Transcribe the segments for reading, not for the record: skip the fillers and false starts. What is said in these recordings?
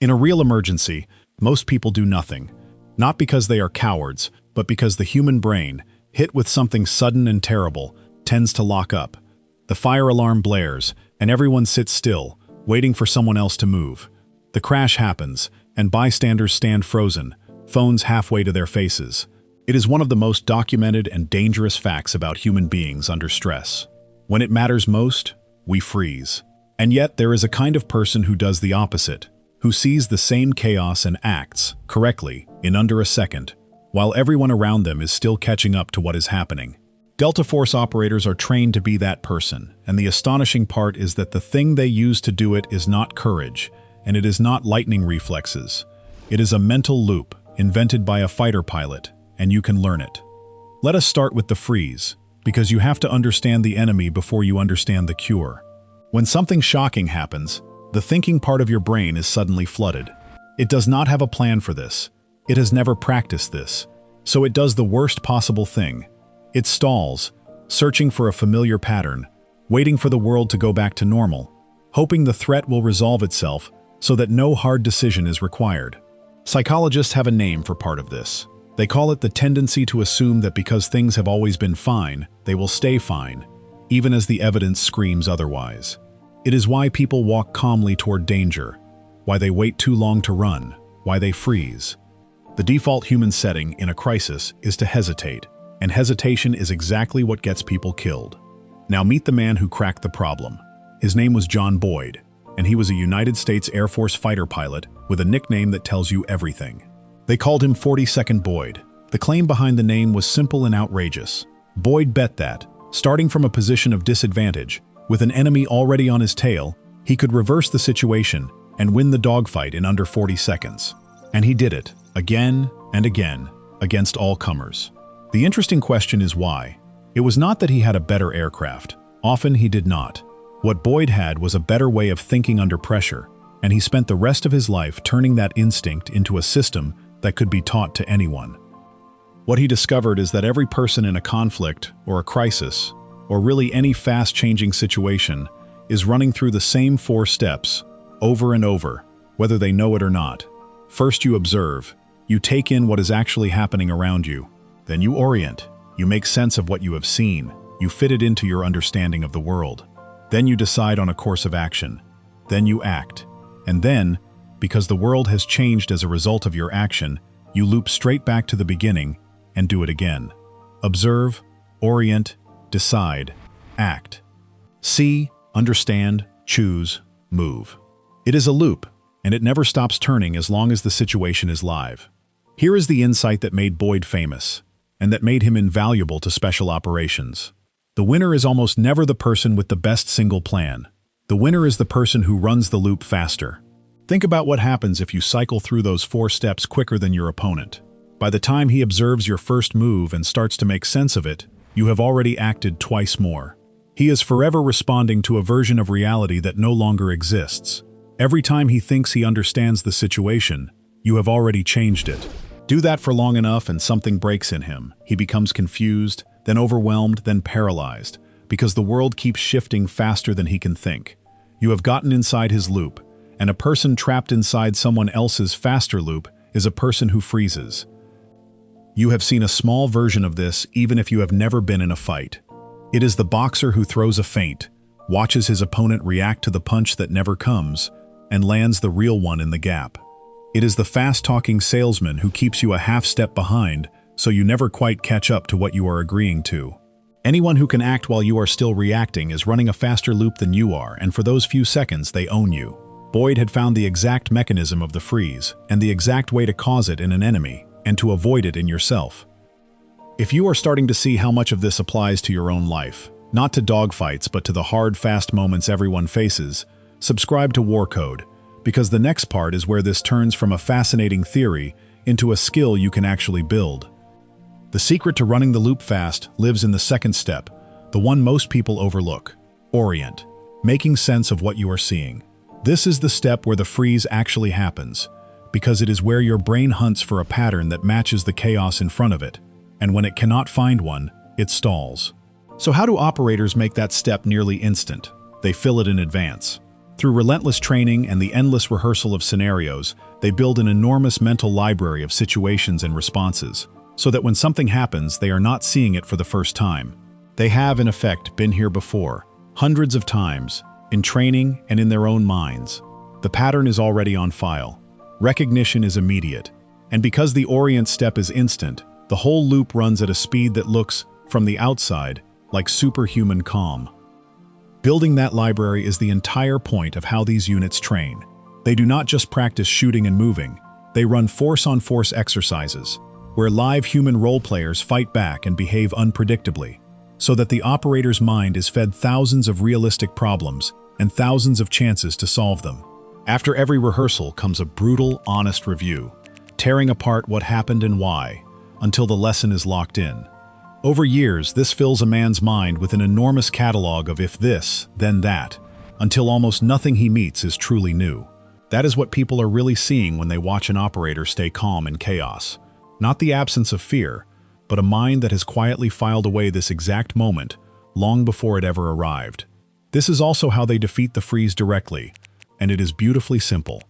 In a real emergency, most people do nothing. Not because they are cowards, but because the human brain, hit with something sudden and terrible, tends to lock up. The fire alarm blares, and everyone sits still, waiting for someone else to move. The crash happens, and bystanders stand frozen, phones halfway to their faces. It is one of the most documented and dangerous facts about human beings under stress. When it matters most, we freeze. And yet there is a kind of person who does the opposite, who sees the same chaos and acts, correctly, in under a second, while everyone around them is still catching up to what is happening. Delta Force operators are trained to be that person, and the astonishing part is that the thing they use to do it is not courage, and it is not lightning reflexes. It is a mental loop, invented by a fighter pilot, and you can learn it. Let us start with the freeze, because you have to understand the enemy before you understand the cure. When something shocking happens, the thinking part of your brain is suddenly flooded. It does not have a plan for this. It has never practiced this. So it does the worst possible thing. It stalls, searching for a familiar pattern, waiting for the world to go back to normal, hoping the threat will resolve itself so that no hard decision is required. Psychologists have a name for part of this. They call it the tendency to assume that because things have always been fine, they will stay fine, even as the evidence screams otherwise. It is why people walk calmly toward danger, why they wait too long to run, why they freeze. The default human setting in a crisis is to hesitate, and hesitation is exactly what gets people killed. Now meet the man who cracked the problem. His name was John Boyd, and he was a United States Air Force fighter pilot with a nickname that tells you everything. They called him 42nd Boyd. The claim behind the name was simple and outrageous. Boyd bet that, starting from a position of disadvantage, with an enemy already on his tail, he could reverse the situation and win the dogfight in under 40 seconds. And he did it, again and again, against all comers. The interesting question is why. It was not that he had a better aircraft. Often he did not. What Boyd had was a better way of thinking under pressure, and he spent the rest of his life turning that instinct into a system that could be taught to anyone. What he discovered is that every person in a conflict or a crisis, or really any fast-changing situation, is running through the same 4 steps, over and over, whether they know it or not. First you observe. You take in what is actually happening around you. Then you orient. You make sense of what you have seen. You fit it into your understanding of the world. Then you decide on a course of action. Then you act. And then, because the world has changed as a result of your action, you loop straight back to the beginning and do it again. Observe, orient, decide, act. See, understand, choose, move. It is a loop, and it never stops turning as long as the situation is live. Here is the insight that made Boyd famous, and that made him invaluable to special operations. The winner is almost never the person with the best single plan. The winner is the person who runs the loop faster. Think about what happens if you cycle through those 4 steps quicker than your opponent. By the time he observes your first move and starts to make sense of it, you have already acted twice more. He is forever responding to a version of reality that no longer exists. Every time he thinks he understands the situation, you have already changed it. Do that for long enough and something breaks in him. He becomes confused, then overwhelmed, then paralyzed, because the world keeps shifting faster than he can think. You have gotten inside his loop, and a person trapped inside someone else's faster loop is a person who freezes. You have seen a small version of this even if you have never been in a fight. It is the boxer who throws a feint, watches his opponent react to the punch that never comes, and lands the real one in the gap. It is the fast-talking salesman who keeps you a half step behind so you never quite catch up to what you are agreeing to. Anyone who can act while you are still reacting is running a faster loop than you are, and for those few seconds they own you. Boyd had found the exact mechanism of the freeze, and the exact way to cause it in an enemy, and to avoid it in yourself. If you are starting to see how much of this applies to your own life, not to dogfights but to the hard, fast moments everyone faces, subscribe to War Code, because the next part is where this turns from a fascinating theory into a skill you can actually build. The secret to running the loop fast lives in the second step, the one most people overlook: orient, making sense of what you are seeing. This is the step where the freeze actually happens, because it is where your brain hunts for a pattern that matches the chaos in front of it, and when it cannot find one, it stalls. So how do operators make that step nearly instant? They fill it in advance. Through relentless training and the endless rehearsal of scenarios, they build an enormous mental library of situations and responses, so that when something happens, they are not seeing it for the first time. They have, in effect, been here before, hundreds of times, in training and in their own minds. The pattern is already on file. Recognition is immediate. And because the orient step is instant, the whole loop runs at a speed that looks, from the outside, like superhuman calm. Building that library is the entire point of how these units train. They do not just practice shooting and moving, they run force-on-force exercises, where live human role players fight back and behave unpredictably, so that the operator's mind is fed thousands of realistic problems and thousands of chances to solve them. After every rehearsal comes a brutal, honest review, tearing apart what happened and why, until the lesson is locked in. Over years, this fills a man's mind with an enormous catalog of if this, then that, until almost nothing he meets is truly new. That is what people are really seeing when they watch an operator stay calm in chaos. Not the absence of fear, but a mind that has quietly filed away this exact moment, long before it ever arrived. This is also how they defeat the freeze directly, and it is beautifully simple.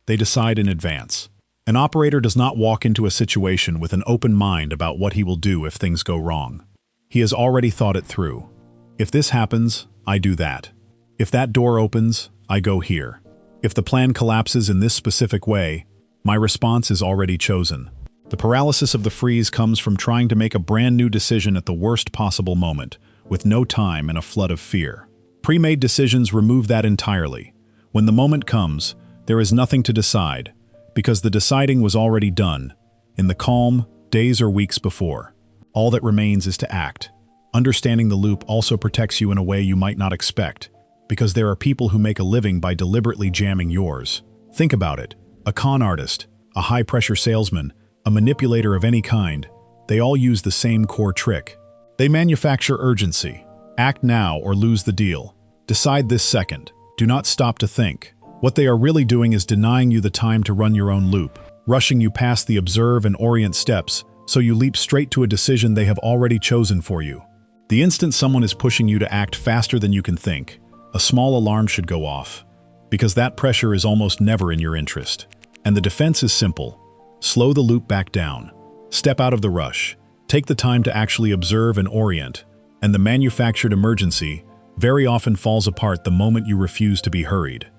They decide in advance. An operator does not walk into a situation with an open mind about what he will do if things go wrong. He has already thought it through. If this happens, I do that. If that door opens, I go here. If the plan collapses in this specific way, my response is already chosen. The paralysis of the freeze comes from trying to make a brand new decision at the worst possible moment, with no time and a flood of fear. Pre-made decisions remove that entirely. When the moment comes, there is nothing to decide, because the deciding was already done, in the calm, days or weeks before. All that remains is to act. Understanding the loop also protects you in a way you might not expect, because there are people who make a living by deliberately jamming yours. Think about it. A con artist, a high-pressure salesman, a manipulator of any kind, they all use the same core trick. They manufacture urgency. Act now or lose the deal. Decide this second. Do not stop to think. What they are really doing is denying you the time to run your own loop, rushing you past the observe and orient steps, so you leap straight to a decision they have already chosen for you. The instant someone is pushing you to act faster than you can think, a small alarm should go off, because that pressure is almost never in your interest. And the defense is simple. Slow the loop back down. Step out of the rush. Take the time to actually observe and orient, and the manufactured emergency very often falls apart the moment you refuse to be hurried.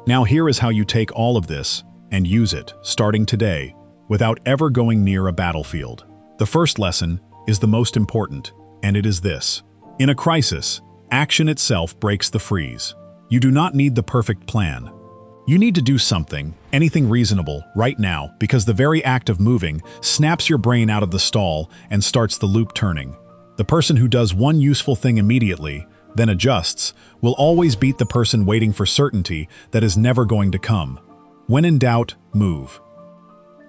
Now here is how you take all of this and use it, starting today, without ever going near a battlefield. The first lesson is the most important, and it is this. In a crisis, action itself breaks the freeze. You do not need the perfect plan. You need to do something, anything reasonable, right now, because the very act of moving snaps your brain out of the stall and starts the loop turning. The person who does one useful thing immediately, then adjusts, will always beat the person waiting for certainty that is never going to come. When in doubt, move.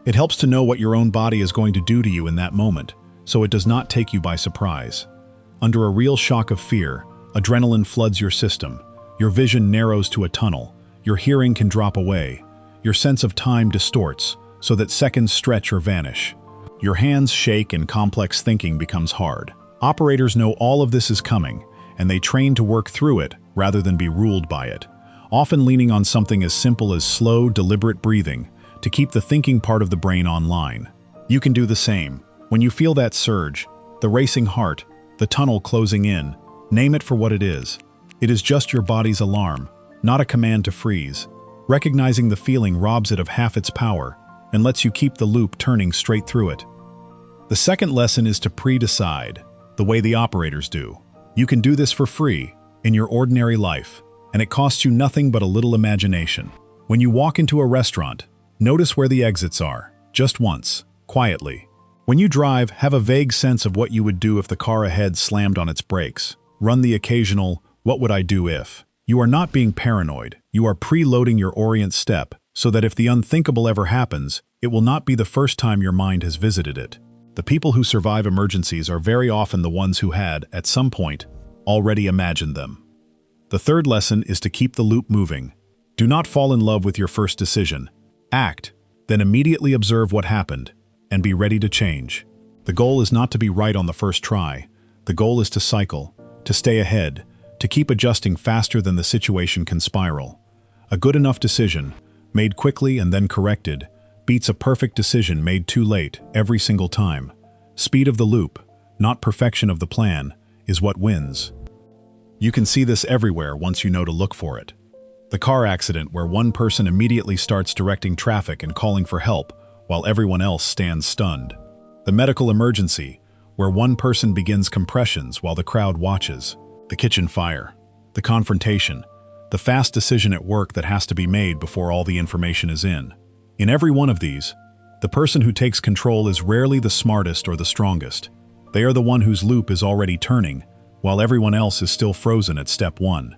It helps to know what your own body is going to do to you in that moment, so it does not take you by surprise. Under a real shock of fear, adrenaline floods your system, your vision narrows to a tunnel, your hearing can drop away, your sense of time distorts, so that seconds stretch or vanish. Your hands shake and complex thinking becomes hard. Operators know all of this is coming, and they train to work through it rather than be ruled by it, often leaning on something as simple as slow, deliberate breathing to keep the thinking part of the brain online. You can do the same. When you feel that surge, the racing heart, the tunnel closing in, name it for what it is. It is just your body's alarm, not a command to freeze. Recognizing the feeling robs it of half its power and lets you keep the loop turning straight through it. The second lesson is to pre-decide, the way the operators do. You can do this for free, in your ordinary life, and it costs you nothing but a little imagination. When you walk into a restaurant, notice where the exits are, just once, quietly. When you drive, have a vague sense of what you would do if the car ahead slammed on its brakes. Run the occasional, what would I do if? You are not being paranoid, you are preloading your orient step, so that if the unthinkable ever happens, it will not be the first time your mind has visited it. The people who survive emergencies are very often the ones who had, at some point, already imagined them. The third lesson is to keep the loop moving. Do not fall in love with your first decision. Act, then immediately observe what happened, and be ready to change. The goal is not to be right on the first try. The goal is to cycle, to stay ahead, to keep adjusting faster than the situation can spiral. A good enough decision, made quickly and then corrected, beats a perfect decision made too late every single time. Speed of the loop, not perfection of the plan, is what wins. You can see this everywhere once you know to look for it. The car accident where one person immediately starts directing traffic and calling for help while everyone else stands stunned. The medical emergency where one person begins compressions while the crowd watches. The kitchen fire. The confrontation. The fast decision at work that has to be made before all the information is in. In every one of these, the person who takes control is rarely the smartest or the strongest. They are the one whose loop is already turning, while everyone else is still frozen at step one.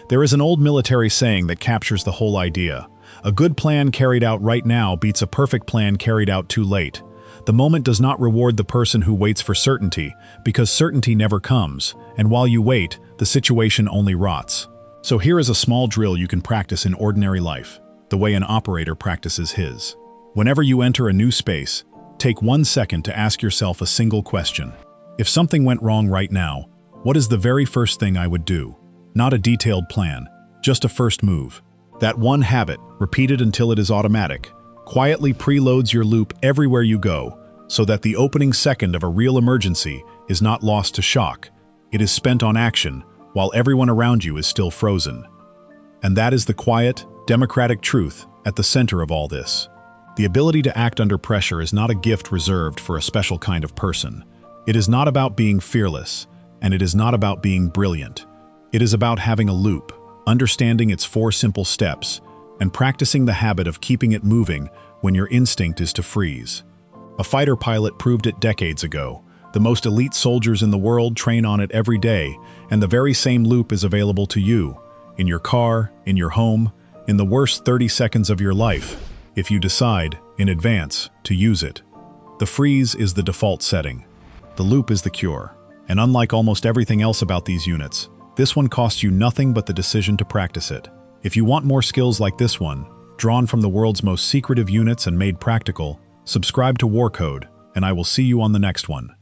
There is an old military saying that captures the whole idea. A good plan carried out right now beats a perfect plan carried out too late. The moment does not reward the person who waits for certainty, because certainty never comes, and while you wait, the situation only rots. So here is a small drill you can practice in ordinary life, the way an operator practices his. Whenever you enter a new space, take 1 second to ask yourself a single question. If something went wrong right now, what is the very first thing I would do? Not a detailed plan, just a first move. That one habit, repeated until it is automatic, quietly preloads your loop everywhere you go, so that the opening second of a real emergency is not lost to shock. It is spent on action, while everyone around you is still frozen. And that is the quiet, democratic truth at the center of all this. The ability to act under pressure is not a gift reserved for a special kind of person. It is not about being fearless, and it is not about being brilliant. It is about having a loop, understanding its 4 simple steps, and practicing the habit of keeping it moving when your instinct is to freeze. A fighter pilot proved it decades ago. The most elite soldiers in the world train on it every day, and the very same loop is available to you, in your car, in your home, in the worst 30 seconds of your life, if you decide, in advance, to use it. The freeze is the default setting. The loop is the cure. And unlike almost everything else about these units, this one costs you nothing but the decision to practice it. If you want more skills like this one, drawn from the world's most secretive units and made practical, subscribe to War Code, and I will see you on the next one.